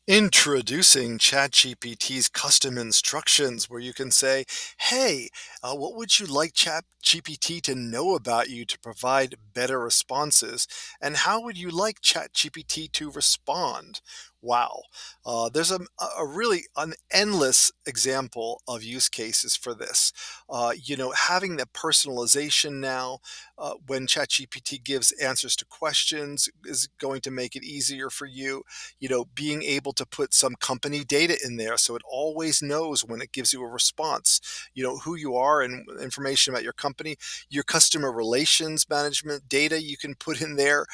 Introducing ChatGPT's custom instructions, where you can say, "Hey, what would you like ChatGPT to know about you to provide better responses? And how would you like ChatGPT to respond?" Wow. There's a really an endless example of use cases for this. Having the personalization now, when ChatGPT gives answers to questions, is going to make it easier for you. Being able to put some company data in there so it always knows when it gives you a response, who you are and information about your company. Your customer relations management data you can put in there.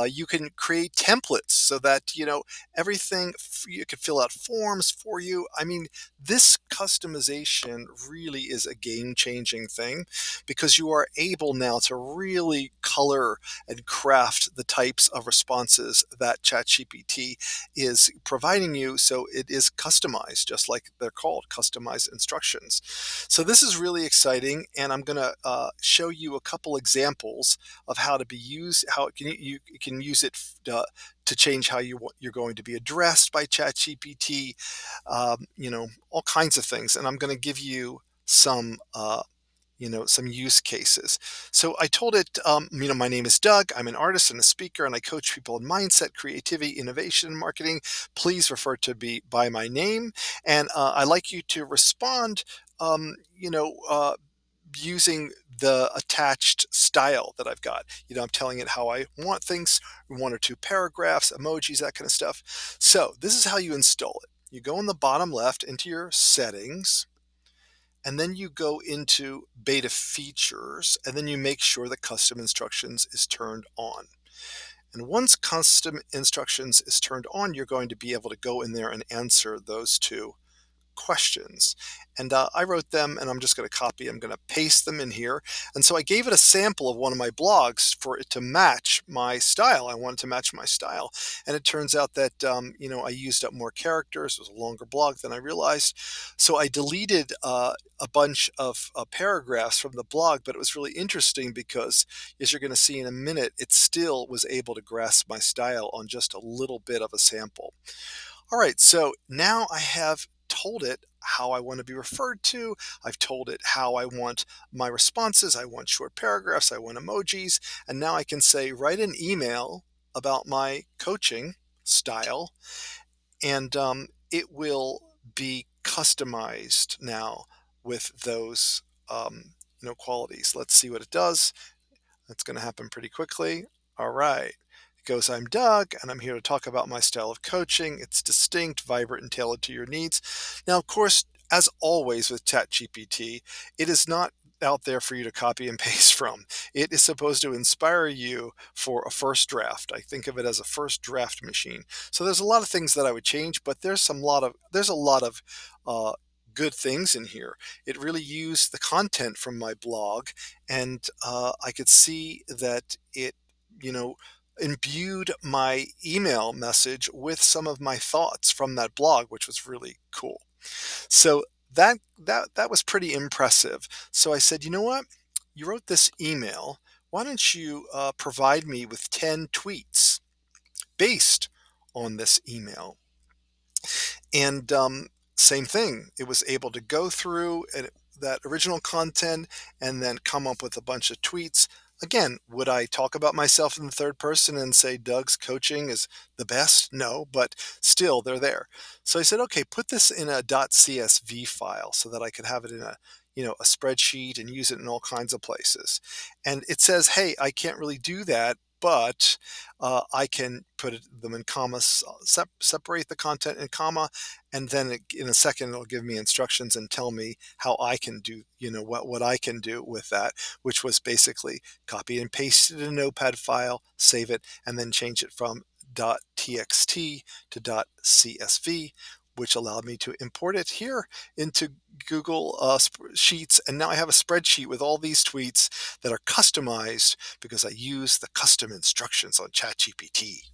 You can create templates so that, you can fill out forms for you. I mean, this customization really is a game changing thing because you are able now to really color and craft the types of responses that ChatGPT is providing you, so it is customized, just like they're called customized instructions. So this is really exciting, and I'm going to show you a couple examples of how to be used, how it can, you can use it to change how you're going to be addressed by ChatGPT, all kinds of things. And I'm going to give you some use cases. So I told it, my name is Doug. I'm an artist and a speaker, and I coach people in mindset, creativity, innovation, and marketing. Please refer to me by my name. And I like you to respond, using the attached style that I've got. I'm telling it how I want things, one or two paragraphs, emojis, that kind of stuff. So this is how you install it. You go in the bottom left into your settings, and then you go into beta features, and then you make sure that custom instructions is turned on. And once custom instructions is turned on, you're going to be able to go in there and answer those two questions. And I wrote them, and I'm just going to copy. I'm going to paste them in here. And so I gave it a sample of one of my blogs for it to match my style. I wanted to match my style. And it turns out that, I used up more characters. It was a longer blog than I realized. So I deleted a bunch of paragraphs from the blog, but it was really interesting because, as you're going to see in a minute, it still was able to grasp my style on just a little bit of a sample. All right, so now I have told it how I want to be referred to. I've told it how I want my responses. I want short paragraphs. I want emojis. And now I can say, write an email about my coaching style, and it will be customized now with those qualities. Let's see what it does. That's going to happen pretty quickly. All right. It goes, "I'm Doug, and I'm here to talk about my style of coaching. It's distinct, vibrant, and tailored to your needs." Now, of course, as always with ChatGPT, it is not out there for you to copy and paste from. It is supposed to inspire you for a first draft. I think of it as a first draft machine. So there's a lot of things that I would change, but there's a lot of uh, good things in here. It really used the content from my blog, and I could see that it, you know, imbued my email message with some of my thoughts from that blog, which was really cool. So that was pretty impressive. So I said, you know what? You wrote this email. Why don't you provide me with 10 tweets based on this email? And same thing, it was able to go through that original content and then come up with a bunch of tweets. Again, would I talk about myself in the third person and say Doug's coaching is the best? No, but still they're there. So I said, okay, put this in a .csv file so that I could have it in a spreadsheet and use it in all kinds of places. And it says, hey, I can't really do that, but I can put them in commas, separate the content in comma, and then in a second it'll give me instructions and tell me how I can do, what I can do with that, which was basically copy and paste it in a notepad file, save it, and then change it from .txt to .csv, which allowed me to import it here into Google Sheets. And now I have a spreadsheet with all these tweets that are customized because I use the custom instructions on ChatGPT.